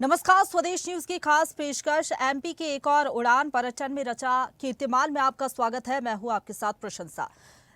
नमस्कार। स्वदेश न्यूज की खास पेशकश एमपी के एक और उड़ान पर्यटन में रचा कीर्तिमान में आपका स्वागत है। मैं हूं आपके साथ प्रशंसा।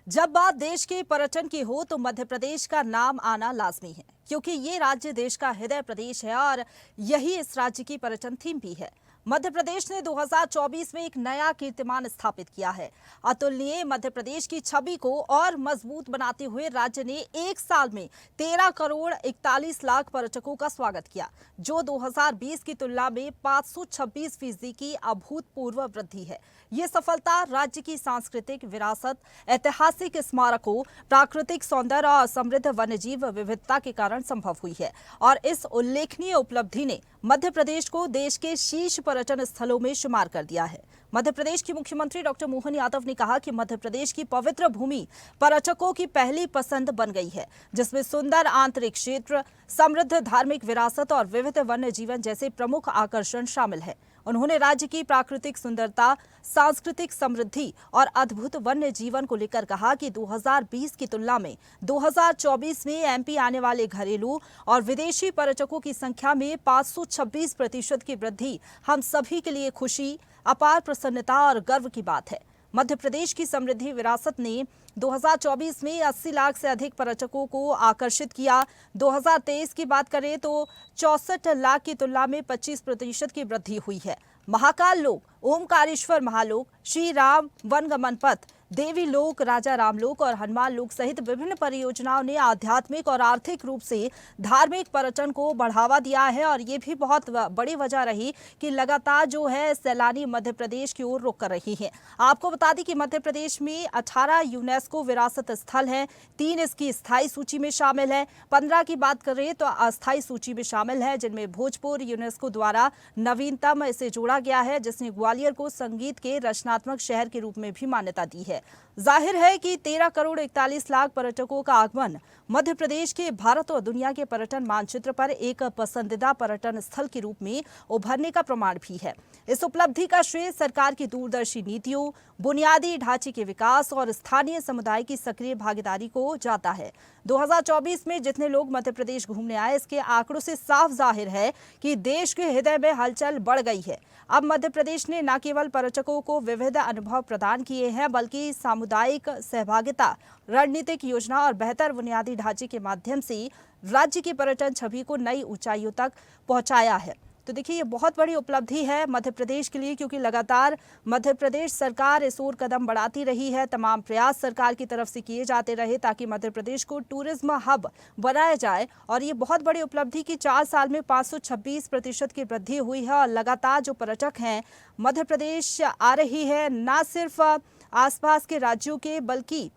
जब बात देश के पर्यटन की हो तो मध्य प्रदेश का नाम आना लाजमी है, क्योंकि ये राज्य देश का हृदय प्रदेश है और यही इस राज्य की पर्यटन थीम भी है। मध्य प्रदेश ने 2024 में एक नया कीर्तिमान स्थापित किया है। अतुलनीय मध्य प्रदेश की छवि को और मजबूत बनाते हुए राज्य ने एक साल में 13 करोड़ 41 लाख पर्यटकों का स्वागत किया, जो 2020 की तुलना में 526% की अभूतपूर्व वृद्धि है। ये सफलता राज्य की सांस्कृतिक विरासत, ऐतिहासिक स्मारकों, प्राकृतिक सौंदर्य और समृद्ध वन्यजीव विविधता के कारण संभव हुई है और इस उल्लेखनीय उपलब्धि ने मध्य प्रदेश को देश के शीर्ष पर्यटन स्थलों में शुमार कर दिया है। मध्य प्रदेश के मुख्यमंत्री डॉक्टर मोहन यादव ने कहा कि मध्य प्रदेश की पवित्र भूमि पर्यटकों की पहली पसंद बन गई है, जिसमें सुंदर आंतरिक क्षेत्र, समृद्ध धार्मिक विरासत और विविध वन्य जीवन जैसे प्रमुख आकर्षण शामिल है। उन्होंने राज्य की प्राकृतिक सुंदरता, सांस्कृतिक समृद्धि और अद्भुत वन्य जीवन को लेकर कहा कि 2020 की तुलना में 2024 में एमपी आने वाले घरेलू और विदेशी पर्यटकों की संख्या में 526% की वृद्धि हम सभी के लिए खुशी, अपार प्रसन्नता और गर्व की बात है। मध्य प्रदेश की समृद्धि विरासत ने 2024 में 80 लाख से अधिक पर्यटकों को आकर्षित किया। 2023 की बात करें तो 64 लाख की तुलना में 25% की वृद्धि हुई है। महाकाल लोक, ओमकारेश्वर महालोक, श्री राम वनगमन पथ, देवी लोक, राजा रामलोक और हनुमान लोक सहित विभिन्न परियोजनाओं ने आध्यात्मिक और आर्थिक रूप से धार्मिक पर्यटन को बढ़ावा दिया है और ये भी बहुत बड़ी वजह रही कि लगातार जो है सैलानी मध्य प्रदेश की ओर रुख कर रही हैं। आपको बता दें कि मध्य प्रदेश में 18 यूनेस्को विरासत स्थल हैं, 3 इसकी स्थायी सूची में शामिल है, 15 की बात करें तो अस्थायी सूची में शामिल है, जिनमें भोजपुर यूनेस्को द्वारा नवीनतम इसे जोड़ा गया है, जिसने ग्वालियर को संगीत के रचनात्मक शहर के रूप में भी मान्यता दी है। जाहिर है कि 13 करोड़ 41 लाख पर्यटकों का आगमन मध्य प्रदेश के भारत और दुनिया के पर्यटन मानचित्र पर एक पसंदीदा पर्यटन स्थल के रूप में उभरने का प्रमाण भी है। इस उपलब्धि का श्रेय सरकार की दूरदर्शी नीतियों, बुनियादी ढांचे के विकास और स्थानीय समुदाय की सक्रिय भागीदारी को जाता है। 2024 में जितने लोग मध्य प्रदेश घूमने आए, इसके आंकड़ों से साफ जाहिर है कि देश के हृदय में हलचल बढ़ गई है। अब मध्य प्रदेश ने न केवल पर्यटकों को विविध अनुभव प्रदान किए हैं, बल्कि सामुदायिक सहभागिता, रणनीतिक योजना और बेहतर बुनियादी ढांचे के माध्यम से राज्य की पर्यटन छवि को नई ऊंचाइयों तक पहुंचाया है। तो देखिए, ये बहुत बड़ी उपलब्धि है मध्य प्रदेश के लिए, क्योंकि लगातार मध्य प्रदेश सरकार इस ओर कदम बढ़ाती रही है। तमाम प्रयास सरकार की तरफ से किए जाते रहे ताकि मध्य प्रदेश को टूरिज्म हब बनाया जाए और ये बहुत बड़ी उपलब्धि की 4 साल में 526% की वृद्धि हुई है और लगातार जो पर्यटक हैं मध्य प्रदेश आ रही है, ना सिर्फ आसपास के राज्यों के बल्कि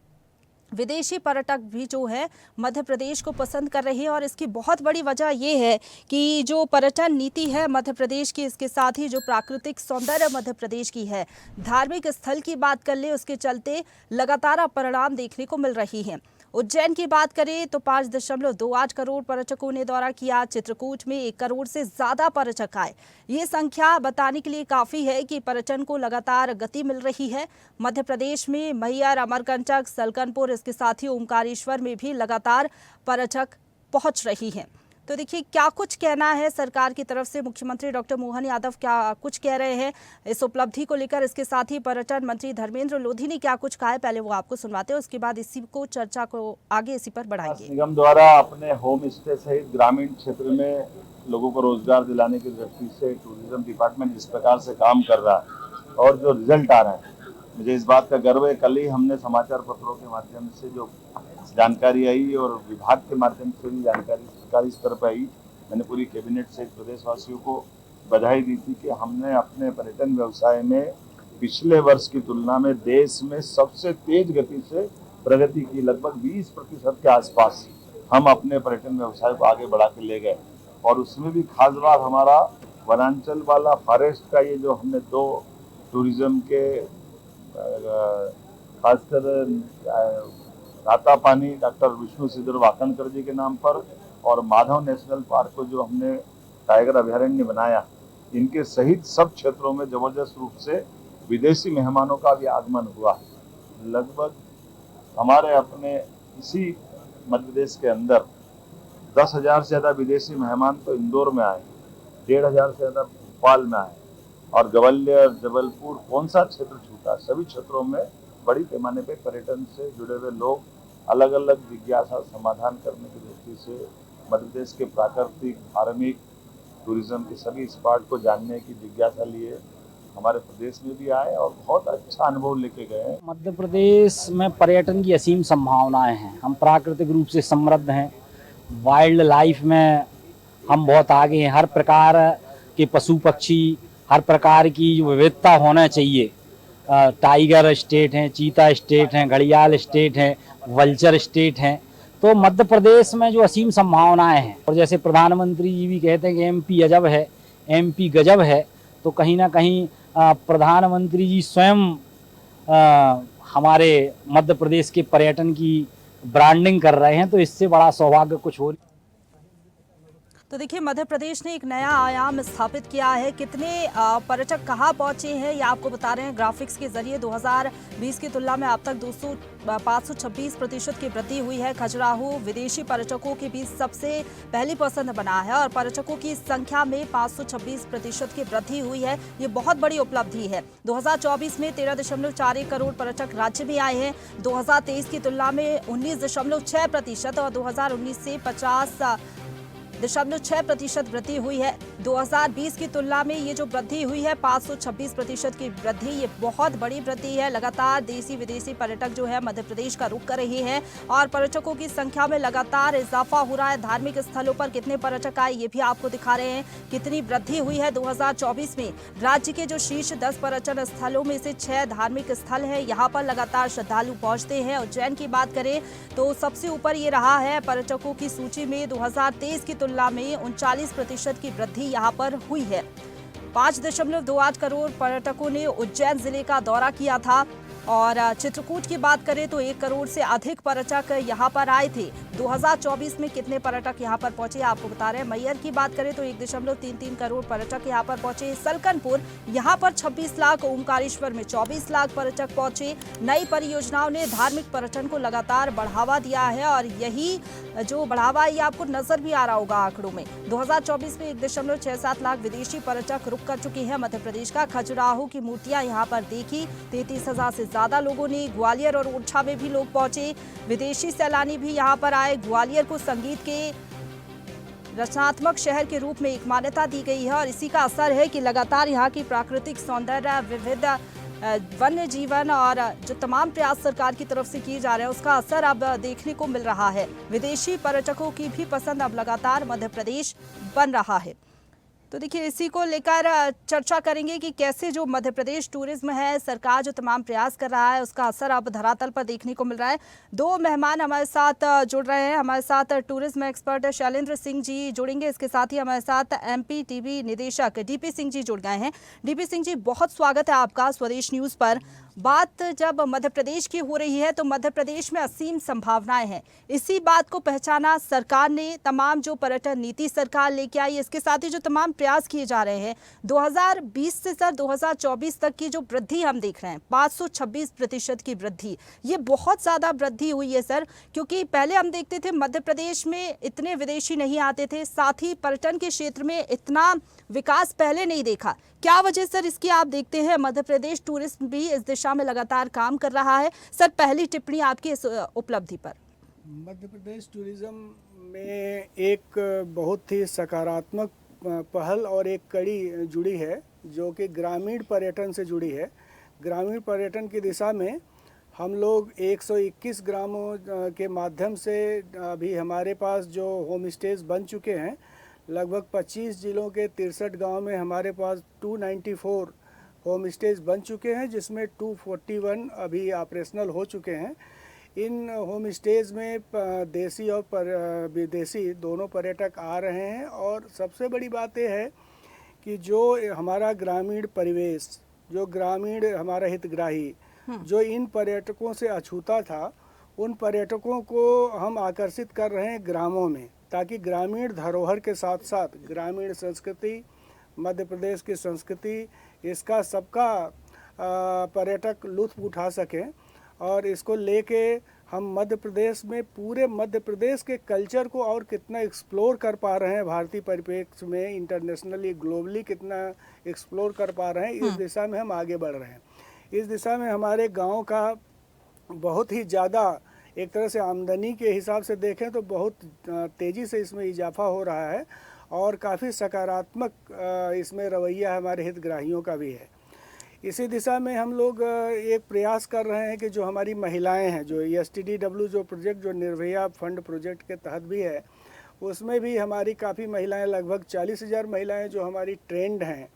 विदेशी पर्यटक भी जो है मध्य प्रदेश को पसंद कर रहे हैं। और इसकी बहुत बड़ी वजह ये है कि जो पर्यटन नीति है मध्य प्रदेश की, इसके साथ ही जो प्राकृतिक सौंदर्य मध्य प्रदेश की है, धार्मिक स्थल की बात कर ले, उसके चलते लगातार परिणाम देखने को मिल रही हैं। उज्जैन की बात करें तो 5.28 करोड़ पर्यटकों ने दौरा किया। चित्रकूट में 1 करोड़ से ज्यादा पर्यटक आए। ये संख्या बताने के लिए काफी है कि पर्यटन को लगातार गति मिल रही है। मध्य प्रदेश में मैहर, अमरकंटक, सलकनपुर, इसके साथ ही ओमकारेश्वर में भी लगातार पर्यटक पहुंच रही हैं। तो देखिए, क्या कुछ कहना है सरकार की तरफ से, मुख्यमंत्री डॉक्टर मोहन यादव क्या कुछ कह रहे हैं इस उपलब्धि को लेकर। इसके साथ ही पर्यटन मंत्री धर्मेंद्र लोधी ने क्या कुछ कहा है, पहले वो आपको सुनवाते हैं, उसके बाद इसी को चर्चा को आगे इसी पर बढ़ाएंगे। निगम द्वारा अपने होम स्टे सहित ग्रामीण क्षेत्र में लोगों को रोजगार दिलाने की दृष्टि से टूरिज्म डिपार्टमेंट जिस प्रकार से काम कर रहा है और जो रिजल्ट आ रहा है, मुझे इस बात का गर्व है। कल ही हमने समाचार पत्रों के माध्यम से जो जानकारी आई और विभाग के माध्यम से भी जानकारी सरकारी स्तर पर आई, मैंने पूरी कैबिनेट से प्रदेशवासियों को बधाई दी थी कि हमने अपने पर्यटन व्यवसाय में पिछले वर्ष की तुलना में देश में सबसे तेज गति से प्रगति की। लगभग 20% के आसपास हम अपने पर्यटन व्यवसाय को आगे बढ़ा के ले गए और उसमें भी खास बात हमारा वनांचल वाला फॉरेस्ट का ये जो हमने 2 टूरिज्म के खासकर राता पानी डॉक्टर विष्णु सिद्धर वाकणकर जी के नाम पर और माधव नेशनल पार्क को जो हमने टाइगर अभयारण्य बनाया, इनके सहित सब क्षेत्रों में जबरदस्त रूप से विदेशी मेहमानों का भी आगमन हुआ। लगभग हमारे अपने इसी मध्य प्रदेश के अंदर 10,000 से ज्यादा विदेशी मेहमान तो इंदौर में आए 1,500 से ज़्यादा भोपाल में आए और ग्वालियर, जबलपुर, कौन सा क्षेत्र छूटा, सभी क्षेत्रों में बड़ी पैमाने पे पर्यटन से जुड़े हुए लोग अलग अलग जिज्ञासा समाधान करने की दृष्टि से मध्य प्रदेश के प्राकृतिक, धार्मिक, टूरिज्म के सभी स्पॉट को जानने की जिज्ञासा लिए हमारे प्रदेश में भी आए और बहुत अच्छा अनुभव लेके गए हैं। मध्य प्रदेश में पर्यटन की असीम संभावनाएं हैं। हम प्राकृतिक रूप से समृद्ध हैं, वाइल्ड लाइफ में हम बहुत आगे हैं। हर प्रकार के पशु पक्षी, हर प्रकार की जो विविधता होना चाहिए। टाइगर स्टेट हैं, चीता स्टेट हैं, घड़ियाल स्टेट हैं, वल्चर स्टेट हैं। तो मध्य प्रदेश में जो असीम संभावनाएं हैं, और जैसे प्रधानमंत्री जी भी कहते हैं कि एमपी अजब है, एमपी गजब है, तो कहीं ना कहीं प्रधानमंत्री जी स्वयं हमारे मध्य प्रदेश के पर्यटन की ब्रांडिंग कर रहे हैं। तो इससे बड़ा सौभाग्य कुछ हो। तो देखिए, मध्य प्रदेश ने एक नया आयाम स्थापित किया है। कितने पर्यटक कहाँ पहुंचे हैं ये आपको बता रहे हैं ग्राफिक्स के जरिए। 2020 की तुलना में अब तक 526% की वृद्धि हुई है। खजुराहो विदेशी पर्यटकों के बीच सबसे पहली पसंद बना है और पर्यटकों की संख्या में 526% की वृद्धि हुई है। ये बहुत बड़ी उपलब्धि है। 2024 में 13.41 करोड़ पर्यटक राज्य में आए हैं। 2023 की तुलना में 19.6% और 2019 से 50.6% वृद्धि हुई है। 2020 की तुलना में ये जो वृद्धि हुई है 526% की वृद्धि, ये बहुत बड़ी वृद्धि है। लगातार देसी विदेशी पर्यटक जो है मध्य प्रदेश का रुख कर रहे हैं और पर्यटकों की संख्या में लगातार इजाफा हो रहा है। धार्मिक स्थलों पर कितने पर्यटक आए ये भी आपको दिखा रहे हैं, कितनी वृद्धि हुई है। 2024 में राज्य के जो शीर्ष 10 पर्यटन स्थलों में से 6 धार्मिक स्थल है। यहाँ पर लगातार श्रद्धालु पहुंचते हैं। उज्जैन की बात करें तो सबसे ऊपर ये रहा है पर्यटकों की सूची में। 2023 की तुलना में 39% की वृद्धि यहाँ पर हुई है। 5.28 करोड़ पर्यटकों ने उज्जैन जिले का दौरा किया था और चित्रकूट की बात करें तो 1 करोड़ से अधिक पर्यटक यहाँ पर आए थे। 2024 में कितने पर्यटक यहाँ पर पहुंचे आपको बता रहे हैं। मैयर की बात करें तो 1.33 करोड़ पर्यटक यहाँ पर पहुंचे। सलकनपुर यहाँ पर 26 लाख, ओमकारेश्वर में 24 लाख पर्यटक पहुंचे। नई परियोजनाओं ने धार्मिक पर्यटन को लगातार बढ़ावा दिया है और यही जो बढ़ावा ये आपको नजर भी आ रहा होगा आंकड़ों में। 2024 में 1.67 लाख विदेशी पर्यटक रुक कर चुके हैं मध्य प्रदेश का। खजुराहो की मूर्तियां यहाँ पर देखी। 33,000 से ज्यादा लोगों ने। ग्वालियर और ओरछा में भी लोग पहुंचे। विदेशी सैलानी भी यहाँ पर आए। ग्वालियर को संगीत के रचनात्मक शहर के रूप में एक मान्यता दी गई है और इसी का असर है कि लगातार यहाँ की प्राकृतिक सौंदर्य, विविध वन्य जीवन और जो तमाम प्रयास सरकार की तरफ से किए जा रहे हैं उसका असर अब देखने को मिल रहा है। विदेशी पर्यटकों की भी पसंद अब लगातार मध्य प्रदेश बन रहा है। तो देखिए, इसी को लेकर चर्चा करेंगे कि कैसे जो मध्य प्रदेश टूरिज्म है, सरकार जो तमाम प्रयास कर रहा है उसका असर अब धरातल पर देखने को मिल रहा है। 2 मेहमान हमारे साथ जुड़ रहे हैं। हमारे साथ टूरिज्म एक्सपर्ट शैलेंद्र सिंह जी जुड़ेंगे। इसके साथ ही हमारे साथ एमपी टीवी निदेशक डीपी सिंह जी जुड़ गए हैं। डीपी सिंह जी, बहुत स्वागत है आपका स्वदेश न्यूज़ पर। बात जब मध्य प्रदेश की हो रही है तो मध्य प्रदेश में असीम संभावनाएं हैं। इसी बात को पहचाना सरकार ने। तमाम जो पर्यटन नीति सरकार लेके आई, इसके साथ ही जो तमाम प्रयास किए जा रहे हैं, 2020 से सर 2024 तक की जो वृद्धि हम देख रहे हैं 526% की वृद्धि, ये बहुत ज़्यादा वृद्धि हुई है सर। क्योंकि पहले हम देखते थे मध्य प्रदेश में इतने विदेशी नहीं आते थे, साथ ही पर्यटन के क्षेत्र में इतना विकास पहले नहीं देखा। क्या वजह सर इसकी आप देखते हैं? मध्य प्रदेश टूरिज्म भी इस दिशा में लगातार काम कर रहा है। सर, पहली टिप्पणी आपकी इस उपलब्धि पर। मध्य प्रदेश टूरिज्म में एक बहुत ही सकारात्मक पहल और एक कड़ी जुड़ी है जो कि ग्रामीण पर्यटन से जुड़ी है। ग्रामीण पर्यटन की दिशा में हम लोग 121 ग्रामों के माध्यम से अभी हमारे पास जो होम स्टेज बन चुके हैं, लगभग 25 जिलों के 63 गांव में हमारे पास 294 होम स्टेज बन चुके हैं, जिसमें 241 अभी ऑपरेशनल हो चुके हैं। इन होम स्टेज में देसी और विदेशी दोनों पर्यटक आ रहे हैं और सबसे बड़ी बात यह है कि जो हमारा ग्रामीण परिवेश, जो ग्रामीण हमारा हितग्राही जो इन पर्यटकों से अछूता था, उन पर्यटकों को हम आकर्षित कर रहे हैं ग्रामों में, ताकि ग्रामीण धरोहर के साथ साथ ग्रामीण संस्कृति, मध्य प्रदेश की संस्कृति, इसका सबका पर्यटक लुत्फ उठा सकें और इसको लेके हम मध्य प्रदेश में पूरे मध्य प्रदेश के कल्चर को और कितना एक्सप्लोर कर पा रहे हैं, भारतीय परिप्रेक्ष्य में इंटरनेशनली ग्लोबली कितना एक्सप्लोर कर पा रहे हैं, इस दिशा में हम आगे बढ़ रहे हैं। इस दिशा में हमारे गांव का बहुत ही ज़्यादा, एक तरह से आमदनी के हिसाब से देखें तो बहुत तेज़ी से इसमें इजाफा हो रहा है और काफ़ी सकारात्मक इसमें रवैया हमारे हितग्राहियों का भी है। इसी दिशा में हम लोग एक प्रयास कर रहे हैं कि जो हमारी महिलाएं हैं, जो STDW जो प्रोजेक्ट जो निर्भया फंड प्रोजेक्ट के तहत भी है, उसमें भी हमारी काफ़ी महिलाएं, लगभग 40,000 महिलाएं जो हमारी ट्रेंड हैं,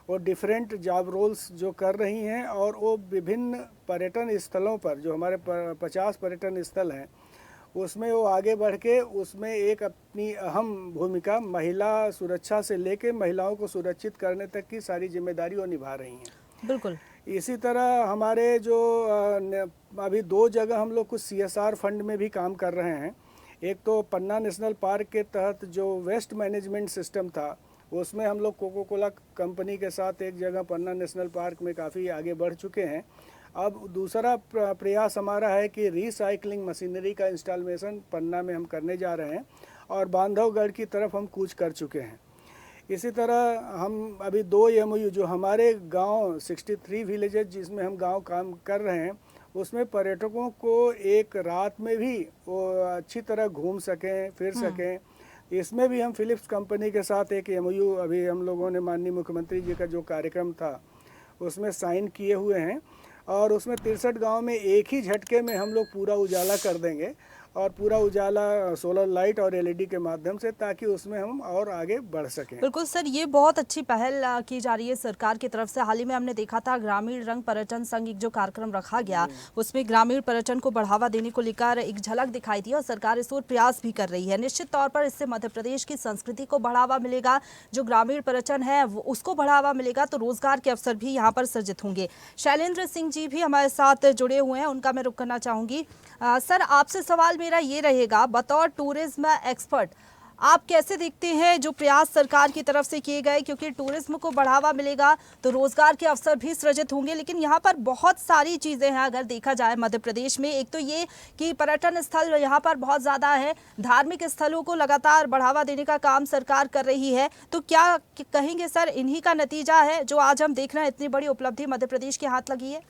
वो डिफरेंट जॉब रोल्स जो कर रही हैं और वो विभिन्न पर्यटन स्थलों पर, जो हमारे 50 पर्यटन स्थल हैं, उसमें वो आगे बढ़ के उसमें एक अपनी अहम भूमिका महिला सुरक्षा से लेके महिलाओं को सुरक्षित करने तक की सारी जिम्मेदारी वो निभा रही हैं। बिल्कुल। इसी तरह हमारे जो अभी 2 जगह हम लोग कुछ CSR फंड में भी काम कर रहे हैं। एक तो पन्ना नेशनल पार्क के तहत जो वेस्ट मैनेजमेंट सिस्टम था, उसमें हम लोग कोको कोला कंपनी के साथ एक जगह पन्ना नेशनल पार्क में काफ़ी आगे बढ़ चुके हैं। अब दूसरा प्रयास हमारा है कि रिसाइकलिंग मशीनरी का इंस्टॉलेशन पन्ना में हम करने जा रहे हैं और बांधवगढ़ की तरफ हम कूच कर चुके हैं। इसी तरह हम अभी 2 MOU जो हमारे गांव 63 विलेजेस जिसमें हम गांव काम कर रहे हैं, उसमें पर्यटकों को एक रात में भी वो अच्छी तरह घूम सकें, फिर सकें, इसमें भी हम फिलिप्स कंपनी के साथ एक MOU अभी हम लोगों ने माननीय मुख्यमंत्री जी का जो कार्यक्रम था उसमें साइन किए हुए हैं और उसमें 63 गांव में एक ही झटके में हम लोग पूरा उजाला कर देंगे और पूरा उजाला सोलर लाइट और LED के माध्यम से, ताकि उसमें हम और आगे बढ़ सकें। बिल्कुल सर, ये बहुत अच्छी पहल की जा रही है सरकार की तरफ से। हाल ही में हमने देखा था ग्रामीण रंग पर्यटन संघ एक जो कार्यक्रम रखा गया, उसमें ग्रामीण पर्यटन को बढ़ावा देने को लेकर एक झलक दिखाई दी और सरकार इस ओर प्रयास भी कर रही है। निश्चित तौर पर इससे मध्य प्रदेश की संस्कृति को बढ़ावा मिलेगा, जो ग्रामीण पर्यटन है उसको बढ़ावा मिलेगा, तो रोजगार के अवसर भी यहाँ पर सृजित होंगे। शैलेंद्र सिंह जी भी हमारे साथ जुड़े हुए हैं, उनका मैं रुख करना चाहूंगी। सर, आपसे सवाल मेरा ये रहेगा, बतौर टूरिज्म एक्सपर्ट आप कैसे देखते हैं जो प्रयास सरकार की तरफ से किए गए, क्योंकि टूरिज्म को बढ़ावा मिलेगा तो रोजगार के अवसर भी सृजित होंगे, लेकिन यहाँ पर बहुत सारी चीज़ें हैं अगर देखा जाए मध्य प्रदेश में। एक तो ये कि पर्यटन स्थल यहाँ पर बहुत ज़्यादा है, धार्मिक स्थलों को लगातार बढ़ावा देने का काम सरकार कर रही है, तो क्या कहेंगे सर इन्हीं का नतीजा है जो आज हम देख रहे हैं, इतनी बड़ी उपलब्धि मध्य प्रदेश के हाथ लगी है?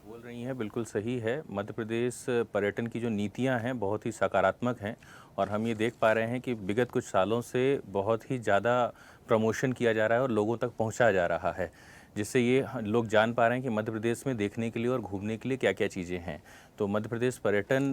बोल रही हैं बिल्कुल सही है। मध्य प्रदेश पर्यटन की जो नीतियां हैं बहुत ही सकारात्मक हैं और हम ये देख पा रहे हैं कि विगत कुछ सालों से बहुत ही ज़्यादा प्रमोशन किया जा रहा है और लोगों तक पहुंचाया जा रहा है, जिससे ये लोग जान पा रहे हैं कि मध्य प्रदेश में देखने के लिए और घूमने के लिए क्या क्या चीज़ें हैं। तो मध्य प्रदेश पर्यटन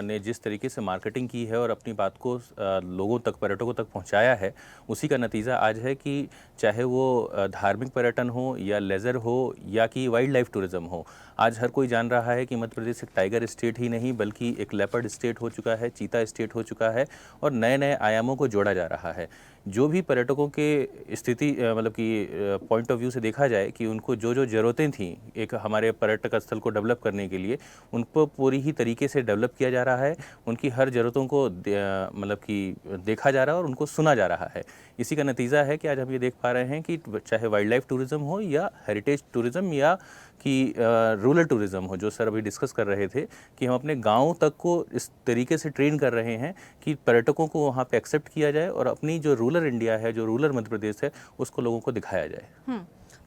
ने जिस तरीके से मार्केटिंग की है और अपनी बात को लोगों तक, पर्यटकों तक पहुंचाया है, उसी का नतीजा आज है कि चाहे वो धार्मिक पर्यटन हो या लेज़र हो या कि वाइल्ड लाइफ टूरिज़्म हो, आज हर कोई जान रहा है कि मध्य प्रदेश एक टाइगर स्टेट ही नहीं बल्कि एक लेपर्ड स्टेट हो चुका है, चीता स्टेट हो चुका है और नए नए आयामों को जोड़ा जा रहा है। जो भी पर्यटकों के स्थिति मतलब कि पॉइंट ऑफ व्यू से देखा जाए कि उनको जो जो ज़रूरतें थीं एक हमारे पर्यटक स्थल को डेवलप करने के लिए, उनको पूरी ही तरीके से डेवलप किया जा रहा है, उनकी हर ज़रूरतों को मतलब कि देखा जा रहा है और उनको सुना जा रहा है। इसी का नतीजा है कि आज हम ये देख पा रहे हैं कि चाहे वाइल्ड लाइफ टूरिज़्म हो या हेरिटेज टूरिज़्म या कि रूरल टूरिज़्म हो, जो सर अभी डिस्कस कर रहे थे, कि हम अपने गाँव तक को इस तरीके से ट्रेन कर रहे हैं कि पर्यटकों को वहाँ पे एक्सेप्ट किया जाए और अपनी जो रूरल इंडिया है, जो रूरल मध्य प्रदेश है, उसको लोगों को दिखाया जाए।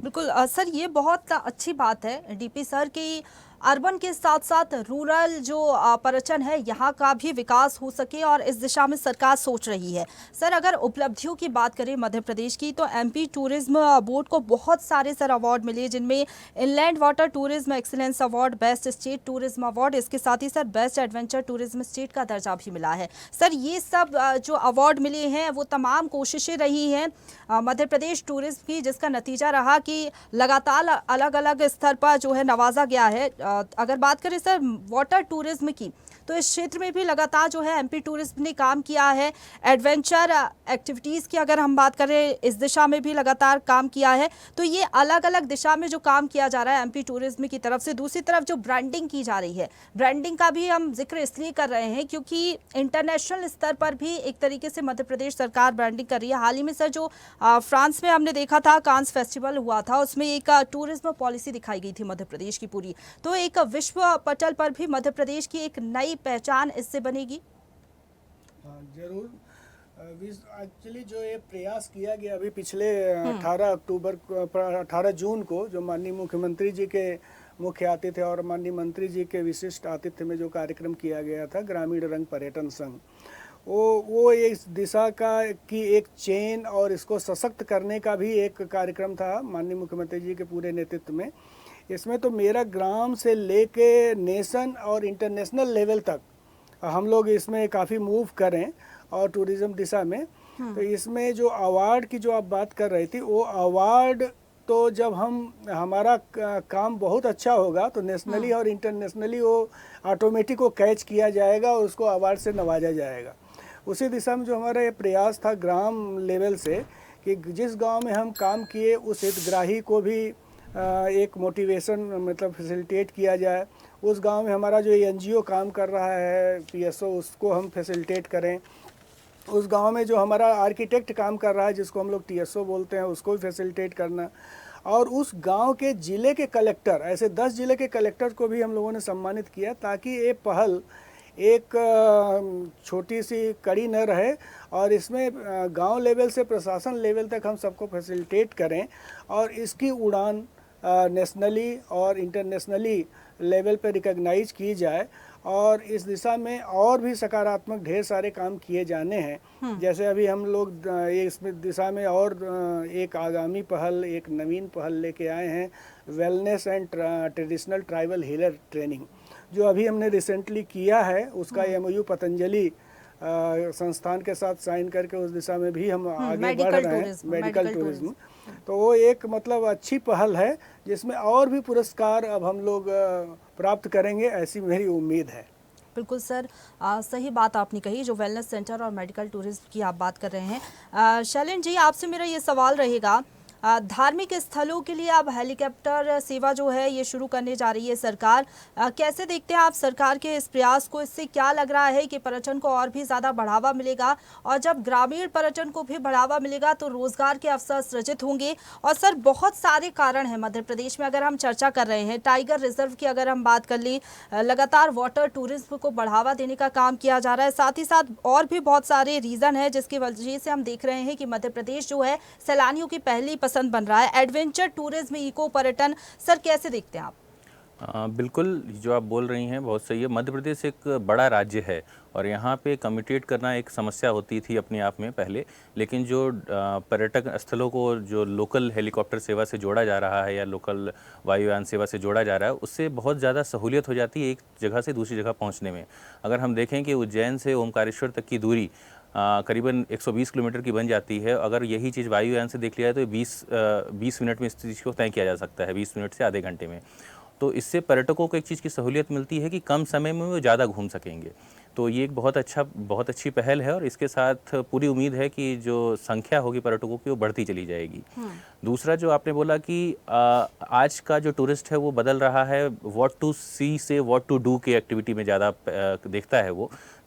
बिल्कुल सर, ये बहुत अच्छी बात है डीपी सर की अर्बन के साथ साथ रूरल जो पर्यटन है यहाँ का भी विकास हो सके और इस दिशा में सरकार सोच रही है। सर, अगर उपलब्धियों की बात करें मध्य प्रदेश की, तो MP टूरिज्म बोर्ड को बहुत सारे सर अवार्ड मिले, जिनमें inland water tourism excellence award, best state tourism award, इसके साथ ही sir best adventure tourism state का दर्जा भी मिला है। सर, ये सब जो अवार्ड मिले हैं वो तमाम कोशिशें रही हैं मध्य प्रदेश टूरिज्म की, जिसका नतीजा रहा कि लगातार अलग अलग स्तर पर जो है नवाजा गया है। अगर बात करें सर वाटर टूरिज्म की, तो इस क्षेत्र में भी लगातार जो है एमपी टूरिज्म ने काम किया है। एडवेंचर एक्टिविटीज़ की अगर हम बात करें, इस दिशा में भी लगातार काम किया है। तो ये अलग अलग दिशा में जो काम किया जा रहा है एमपी टूरिज्म की तरफ से, दूसरी तरफ जो ब्रांडिंग की जा रही है, ब्रांडिंग का भी हम जिक्र इसलिए कर रहे हैं क्योंकि इंटरनेशनल स्तर पर भी एक तरीके से मध्य प्रदेश सरकार ब्रांडिंग कर रही है। हाल ही में सर जो फ्रांस में हमने देखा था, कांस फेस्टिवल हुआ था, उसमें एक टूरिज्म पॉलिसी दिखाई गई थी मध्य प्रदेश की पूरी। तो एक विश्व पटल पर भी मध्य प्रदेश की एक नई पहचान इससे बनेगी। हाँ जरूर। एक्चुअली जो ये प्रयास किया गया अभी पिछले 18 जून को, जो माननीय मुख्यमंत्री जी के मुख्य आतिथ्य और माननीय मंत्री जी के विशिष्ट आतिथ्य में जो कार्यक्रम किया गया था, ग्रामीण रंग पर्यटन संघ, वो इस दिशा की एक चेन और इसको सशक्त करने का भी एक कार्यक्रम था माननीय मुख्यमंत्री जी के पूरे नेतृत्व में। इसमें तो मेरा ग्राम से लेके नेशन और इंटरनेशनल लेवल तक हम लोग इसमें काफ़ी मूव करें और टूरिज़्म दिशा में। तो इसमें जो अवार्ड की जो आप बात कर रही थी, वो अवार्ड तो जब हमारा काम बहुत अच्छा होगा तो नेशनली और इंटरनेशनली वो ऑटोमेटिक वो कैच किया जाएगा और उसको अवार्ड से नवाजा जाएगा। उसी दिशा में जो हमारा ये प्रयास था ग्राम लेवल से कि जिस गांव में हम काम किए उस हितग्राही को भी एक मोटिवेशन मतलब फैसिलिटेट किया जाए। उस गांव में हमारा जो एनजीओ काम कर रहा है पीएसओ, उसको हम फैसिलिटेट करें। उस गांव में जो हमारा आर्किटेक्ट काम कर रहा है जिसको हम लोग टीएसओ बोलते हैं, उसको भी फैसिलिटेट करना। और उस गांव के ज़िले के कलेक्टर, ऐसे 10 ज़िले के कलेक्टर को भी हम लोगों ने सम्मानित किया ताकि ये पहल एक छोटी सी कड़ी न रहे और इसमें गांव लेवल से प्रशासन लेवल तक हम सबको फैसिलिटेट करें और इसकी उड़ान नेशनली और इंटरनेशनली लेवल पे रिकॉग्नाइज की जाए। और इस दिशा में और भी सकारात्मक ढेर सारे काम किए जाने हैं। जैसे अभी हम लोग इस दिशा में और एक आगामी पहल, एक नवीन पहल लेके आए हैं, wellness and traditional tribal healer training, जो अभी हमने रिसेंटली किया है। उसका एमओयू पतंजलि संस्थान के साथ साइन करके उस दिशा में भी हम आगे बढ़ रहे हैं, मेडिकल टूरिज्म। तो वो एक मतलब अच्छी पहल है जिसमें और भी पुरस्कार अब हम लोग प्राप्त करेंगे, ऐसी मेरी उम्मीद है। बिल्कुल सर, सही बात आपने कही। जो वेलनेस सेंटर और मेडिकल टूरिज्म की आप बात कर रहे हैं, शैलेंद्र जी आपसे मेरा ये सवाल रहेगा, धार्मिक स्थलों के लिए अब हेलीकॉप्टर सेवा जो है ये शुरू करने जा रही है सरकार। कैसे देखते हैं आप सरकार के इस प्रयास को? इससे क्या लग रहा है कि पर्यटन को और भी ज़्यादा बढ़ावा मिलेगा? और जब ग्रामीण पर्यटन को भी बढ़ावा मिलेगा तो रोजगार के अवसर सृजित होंगे। और सर बहुत सारे कारण हैं मध्य प्रदेश में, अगर हम चर्चा कर रहे हैं टाइगर रिजर्व की अगर हम बात कर ली, लगातार वाटर टूरिज्म को बढ़ावा देने का काम किया जा रहा है। साथ ही साथ और भी बहुत सारे रीज़न है जिसकी वजह से हम देख रहे हैं कि मध्य प्रदेश जो है सैलानियों की पहली पसंद बन रहा है। एडवेंचर टूरिज्म, इको पर्यटन, सर कैसे देखते हैं आप? बिल्कुल जो आप बोल रही हैं बहुत सही है। मध्य प्रदेश एक बड़ा राज्य है और यहाँ पे कम्यूटेट करना एक समस्या होती थी अपने आप में पहले, लेकिन जो पर्यटक स्थलों को जो लोकल हेलीकॉप्टर सेवा से जोड़ा जा रहा है या लोकल वायुयान सेवा से जोड़ा जा रहा है, उससे बहुत ज़्यादा सहूलियत हो जाती है एक जगह से दूसरी जगह पहुँचने में। अगर हम देखें कि उज्जैन से ओमकारेश्वर तक की दूरी करीबन 120 किलोमीटर की बन जाती है। अगर यही चीज़ वायुयान से देख लिया जाए तो 20 मिनट में इस चीज़ को तय किया जा सकता है, 20 मिनट से आधे घंटे में। तो इससे पर्यटकों को एक चीज़ की सहूलियत मिलती है कि कम समय में वो ज़्यादा घूम सकेंगे। तो ये एक बहुत अच्छी पहल है और इसके साथ पूरी उम्मीद है कि जो संख्या होगी पर्यटकों की वो बढ़ती चली जाएगी। दूसरा जो आपने बोला कि आज का जो टूरिस्ट है वो बदल रहा है, व्हाट टू सी से व्हाट टू डू की एक्टिविटी में ज़्यादा देखता है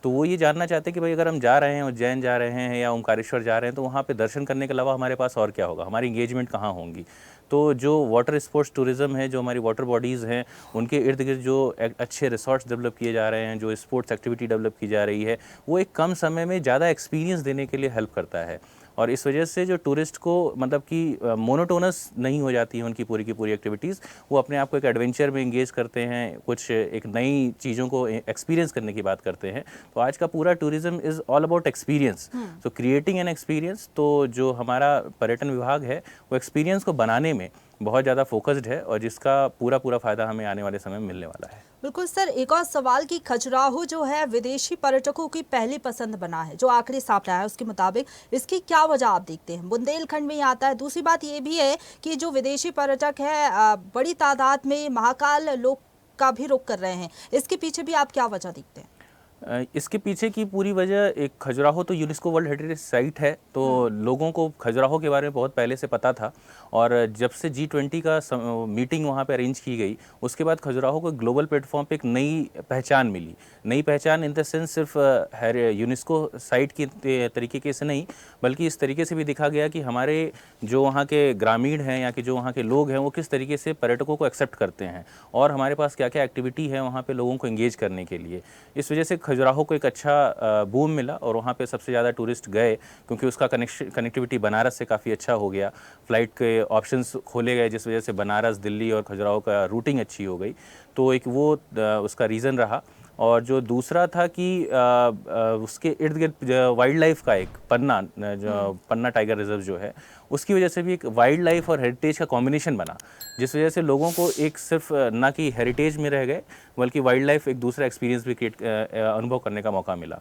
वो ये जानना चाहते हैं कि भाई अगर हम जा रहे हैं, उज्जैन जा रहे हैं या ओमकारेश्वर जा रहे हैं, तो वहाँ पे दर्शन करने के अलावा हमारे पास और क्या होगा, हमारी इंगेजमेंट कहाँ होंगी। तो जो वाटर स्पोर्ट्स टूरिज़्म है, जो हमारी वाटर बॉडीज़ हैं, उनके इर्द गिर्द जो अच्छे रिसोर्ट्स डेवलप किए जा रहे हैं, जो स्पोर्ट्स एक्टिविटी डेवलप की जा रही है, वो एक कम समय में ज़्यादा एक्सपीरियंस देने के लिए हेल्प करता है। और इस वजह से जो टूरिस्ट को मतलब कि मोनोटोनस नहीं हो जाती है उनकी पूरी की पूरी एक्टिविटीज़, वो अपने आप को एक एडवेंचर में इंगेज करते हैं, कुछ एक नई चीज़ों को एक्सपीरियंस करने की बात करते हैं। तो आज का पूरा tourism is all about experience, तो क्रिएटिंग एन एक्सपीरियंस। तो जो हमारा पर्यटन विभाग है वो एक्सपीरियंस को बनाने में बहुत ज़्यादा फोकस्ड है और जिसका पूरा फ़ायदा हमें आने वाले समय में मिलने वाला है। बिल्कुल सर, एक और सवाल कि खजुराहो जो है विदेशी पर्यटकों की पहली पसंद बना है, जो आंकड़े सामने आया है उसके मुताबिक, इसकी क्या वजह आप देखते हैं? बुंदेलखंड में ही आता है। दूसरी बात ये भी है कि जो विदेशी पर्यटक है बड़ी तादाद में महाकाल लोक का भी रुख कर रहे हैं, इसके पीछे भी आप क्या वजह देखते हैं? इसके पीछे की पूरी वजह, एक खजुराहो तो यूनेस्को वर्ल्ड हेरिटेज साइट है, तो लोगों को खजुराहो के बारे में बहुत पहले से पता था। और जब से G20 का मीटिंग वहाँ पे अरेंज की गई, उसके बाद खजुराहो को ग्लोबल प्लेटफॉर्म पे एक नई पहचान मिली। नई पहचान इन द सेंस सिर्फ यूनेस्को साइट की तरीके से नहीं, बल्कि इस तरीके से भी देखा गया कि हमारे जो वहाँ के ग्रामीण हैं या कि जो वहाँ के लोग हैं वो किस तरीके से पर्यटकों को एक्सेप्ट करते हैं, और हमारे पास क्या क्या एक्टिविटी है वहाँ पे लोगों को एंगेज करने के लिए। इस वजह से खजुराहो को एक अच्छा बूम मिला और वहाँ पे सबसे ज़्यादा टूरिस्ट गए, क्योंकि उसका कनेक्टिविटी बनारस से काफ़ी अच्छा हो गया। फ़्लाइट के ऑप्शंस खोले गए, जिस वजह से बनारस, दिल्ली और खजुराहो का रूटिंग अच्छी हो गई। तो एक वो उसका रीज़न रहा। और जो दूसरा था कि उसके इर्द गिर्द वाइल्ड लाइफ का एक पन्ना टाइगर रिजर्व जो है, उसकी वजह से भी एक वाइल्ड लाइफ और हेरिटेज का कॉम्बिनेशन बना, जिस वजह से लोगों को एक सिर्फ ना कि हेरिटेज में रह गए, बल्कि वाइल्ड लाइफ एक दूसरा एक्सपीरियंस भी अनुभव करने का मौका मिला।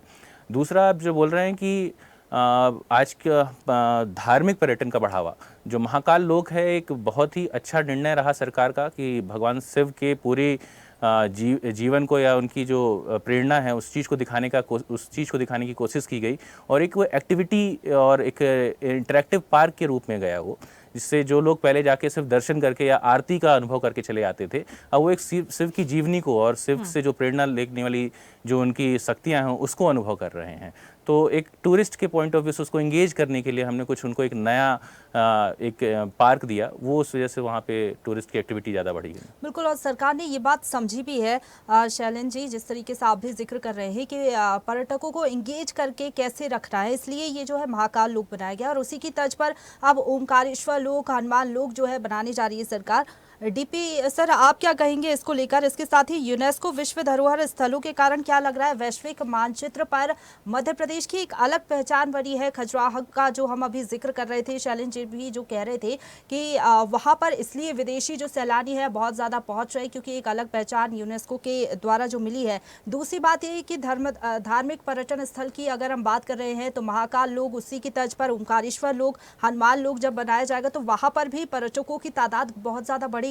दूसरा, आप जो बोल रहे हैं कि आज का धार्मिक पर्यटन का बढ़ावा, जो महाकाल लोक है, एक बहुत ही अच्छा निर्णय रहा सरकार का कि भगवान शिव के पूरे जीवन को या उनकी जो प्रेरणा है उस चीज़ को दिखाने की कोशिश की गई, और एक वो एक्टिविटी और एक इंटरेक्टिव पार्क के रूप में गया वो, जिससे जो लोग पहले जाके सिर्फ दर्शन करके या आरती का अनुभव करके चले आते थे, अब वो एक शिव की जीवनी को और शिव से जो प्रेरणा लेने वाली जो उनकी शक्तियाँ हैं उसको अनुभव कर रहे हैं। तो एक टूरिस्ट के पॉइंट ऑफ व्यू से उसको एंगेज करने के लिए हमने कुछ उनको एक नया एक पार्क दिया, वो उस वजह से वहाँ पे टूरिस्ट की एक्टिविटी ज़्यादा बढ़ी गई। बिल्कुल, और सरकार ने ये बात समझी भी है शैलेंद्र जी, जिस तरीके से आप भी जिक्र कर रहे हैं कि पर्यटकों को एंगेज करके कैसे रखना है, इसलिए ये जो है महाकाल लोक बनाया गया, और उसी की तर्ज पर अब ओमकारेश्वर लोक, हनुमान लोक जो है बनाने जा रही है सरकार। डीपी सर, आप क्या कहेंगे इसको लेकर? इसके साथ ही यूनेस्को विश्व धरोहर स्थलों के कारण क्या लग रहा है वैश्विक मानचित्र पर मध्य प्रदेश की एक अलग पहचान बनी है? खजुराहो का जो हम अभी जिक्र कर रहे थे, शैलेंद्र जी भी जो कह रहे थे कि वहां पर इसलिए विदेशी जो सैलानी है बहुत ज़्यादा पहुंच रहे, क्योंकि एक अलग पहचान यूनेस्को के द्वारा जो मिली है। दूसरी बात ये कि धार्मिक पर्यटन स्थल की अगर हम बात कर रहे हैं तो महाकाल लोक, उसी की तर्ज पर ओमकारेश्वर लोक, हनुमान लोक जब बनाया जाएगा तो वहां पर भी पर्यटकों की तादाद बहुत ज़्यादा बढ़ेगी।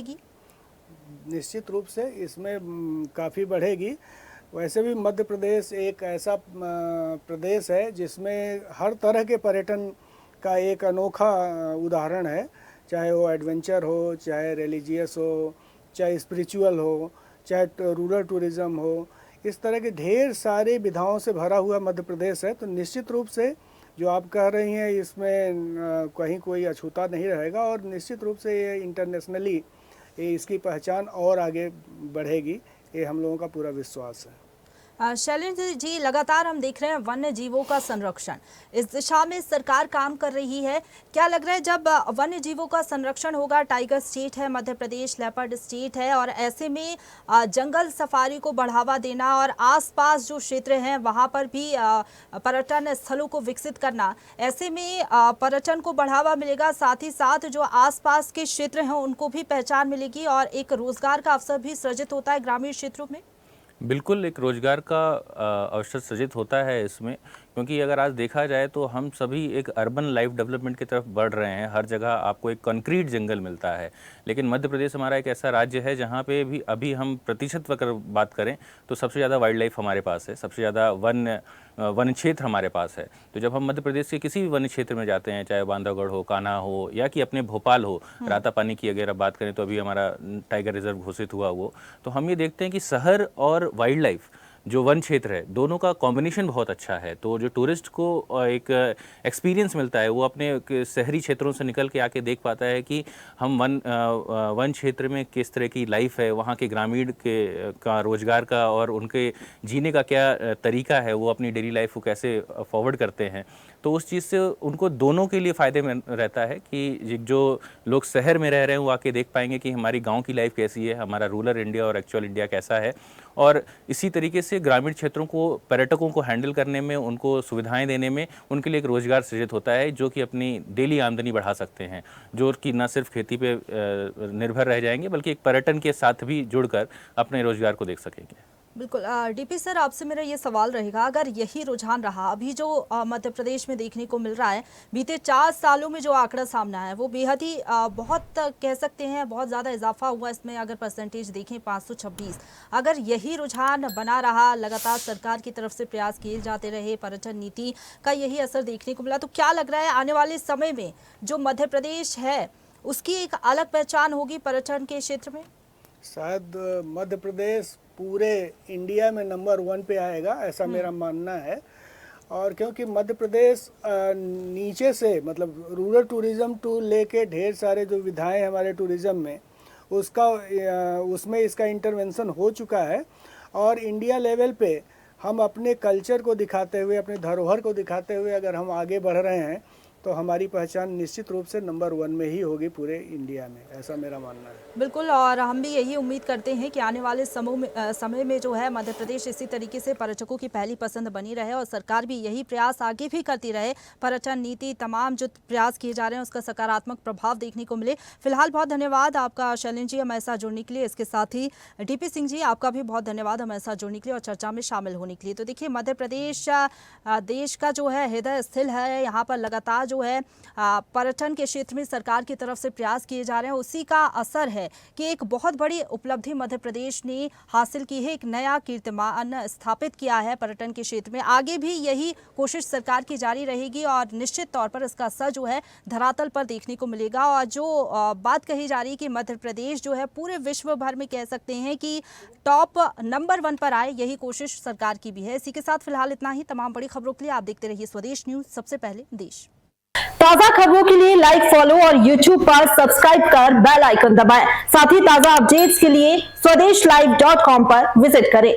निश्चित रूप से इसमें काफ़ी बढ़ेगी। वैसे भी मध्य प्रदेश एक ऐसा प्रदेश है जिसमें हर तरह के पर्यटन का एक अनोखा उदाहरण है, चाहे वो एडवेंचर हो, चाहे रिलीजियस हो, चाहे स्पिरिचुअल हो, चाहे रूरल टूरिज़्म हो। इस तरह के ढेर सारे विधाओं से भरा हुआ मध्य प्रदेश है। तो निश्चित रूप से जो आप कह रही हैं इसमें कहीं कोई अछूता नहीं रहेगा, और निश्चित रूप से ये इंटरनेशनली इसकी पहचान और आगे बढ़ेगी, ये हम लोगों का पूरा विश्वास है। शैलेंद्र जी, लगातार हम देख रहे हैं वन्य जीवों का संरक्षण, इस दिशा में सरकार काम कर रही है। क्या लग रहा है जब वन्य जीवों का संरक्षण होगा, टाइगर स्टेट है मध्य प्रदेश, लेपर्ड स्टेट है, और ऐसे में जंगल सफारी को बढ़ावा देना और आसपास जो क्षेत्र हैं वहां पर भी पर्यटन स्थलों को विकसित करना, ऐसे में पर्यटन को बढ़ावा मिलेगा, साथ ही साथ जो आसपास के क्षेत्र हैं उनको भी पहचान मिलेगी और एक रोजगार का अवसर भी सृजित होता है ग्रामीण क्षेत्रों में। बिल्कुल, एक रोज़गार का अवसर सृजित होता है इसमें, क्योंकि अगर आज देखा जाए तो हम सभी एक अर्बन लाइफ डेवलपमेंट की तरफ बढ़ रहे हैं। हर जगह आपको एक कंक्रीट जंगल मिलता है, लेकिन मध्य प्रदेश हमारा एक ऐसा राज्य है जहाँ पे भी अभी हम प्रतिशत अगर बात करें तो सबसे ज़्यादा वाइल्ड लाइफ हमारे पास है, सबसे ज़्यादा वन क्षेत्र हमारे पास है। तो जब हम मध्य प्रदेश के किसी भी वन क्षेत्र में जाते हैं, चाहे बांधवगढ़ हो, कान्हा हो, या कि अपने भोपाल हो, रातापानी की अगर बात करें तो अभी हमारा टाइगर रिजर्व घोषित हुआ वो, तो हम ये देखते हैं कि शहर और वाइल्ड लाइफ जो वन क्षेत्र है, दोनों का कॉम्बिनेशन बहुत अच्छा है। तो जो टूरिस्ट को एक एक्सपीरियंस मिलता है, वो अपने शहरी क्षेत्रों से निकल के आके देख पाता है कि हम वन क्षेत्र में किस तरह की लाइफ है, वहाँ के ग्रामीण का रोजगार का और उनके जीने का क्या तरीका है, वो अपनी डेली लाइफ को कैसे फॉरवर्ड करते हैं। तो उस चीज़ से उनको दोनों के लिए फ़ायदे में रहता है कि जो लोग शहर में रह रहे हैं वो आके देख पाएंगे कि हमारी गांव की लाइफ कैसी है, हमारा रूरल इंडिया और एक्चुअल इंडिया कैसा है। और इसी तरीके से ग्रामीण क्षेत्रों को, पर्यटकों को हैंडल करने में, उनको सुविधाएं देने में उनके लिए एक रोज़गार सृजित होता है, जो कि अपनी डेली आमदनी बढ़ा सकते हैं, जो कि न सिर्फ खेती पे निर्भर रह जाएंगे बल्कि एक पर्यटन के साथ भी जुड़कर अपने रोज़गार को देख सकेंगे। बिल्कुल। डीपी सर, आपसे मेरा ये सवाल रहेगा, अगर यही रुझान रहा, अभी जो मध्य प्रदेश में देखने को मिल रहा है, बीते 4 सालों में जो आंकड़ा सामने आया है वो बेहद ही बहुत कह सकते हैं बहुत ज़्यादा इजाफा हुआ इसमें। अगर परसेंटेज देखें 526, अगर यही रुझान बना रहा, लगातार सरकार की तरफ से प्रयास किए जाते रहे, पर्यटन नीति का यही असर देखने को मिला, तो क्या लग रहा है आने वाले समय में जो मध्य प्रदेश है उसकी एक अलग पहचान होगी पर्यटन के क्षेत्र में? शायद मध्य प्रदेश पूरे इंडिया में नंबर 1 पे आएगा, ऐसा मेरा मानना है। और क्योंकि मध्य प्रदेश नीचे से मतलब रूरल टूरिज्म टू लेके ढेर सारे जो विधाएं हमारे टूरिज्म में उसमें इसका इंटरवेंशन हो चुका है। और इंडिया लेवल पे हम अपने कल्चर को दिखाते हुए, अपने धरोहर को दिखाते हुए अगर हम आगे बढ़ रहे हैं तो हमारी पहचान निश्चित रूप से नंबर 1 में ही होगी पूरे इंडिया में, ऐसा मेरा मानना है। बिल्कुल, और हम भी यही उम्मीद करते हैं कि आने वाले समय में जो है मध्य प्रदेश इसी तरीके से पर्यटकों की पहली पसंद बनी रहे और सरकार भी यही प्रयास आगे भी करती रहे, पर्यटन नीति तमाम जो प्रयास किए जा रहे हैं उसका सकारात्मक प्रभाव देखने को मिले। फिलहाल बहुत धन्यवाद आपका शैलेंद्र जी हमारे साथ जुड़ने के लिए। इसके साथ ही डीपी सिंह जी, आपका भी बहुत धन्यवाद हमारे साथ जुड़ने के लिए और चर्चा में शामिल होने के लिए। तो देखिए, मध्य प्रदेश देश का जो है हृदय स्थल है, यहाँ पर लगातार जो है पर्यटन के क्षेत्र में सरकार की तरफ से प्रयास किए जा रहे हैं, उसी का असर है कि एक बहुत बड़ी उपलब्धि मध्य प्रदेश ने हासिल की है, एक नया कीर्तिमान स्थापित किया है पर्यटन के क्षेत्र में। आगे भी यही कोशिश सरकार की जारी रहेगी और निश्चित तौर पर इसका असर जो है धरातल पर देखने को मिलेगा। और जो बात कही जा रही है कि मध्य प्रदेश जो है पूरे विश्व भर में कह सकते हैं कि टॉप नंबर 1 पर आए, यही कोशिश सरकार की भी है। इसी के साथ फिलहाल इतना ही। तमाम बड़ी खबरों के लिए आप देखते रहिए स्वदेश न्यूज, सबसे पहले देश। ताजा खबरों के लिए लाइक, फॉलो और YouTube पर सब्सक्राइब कर बेल आइकन दबाएं। साथ ही ताजा अपडेट्स के लिए स्वदेशलाइव.com पर विजिट करें।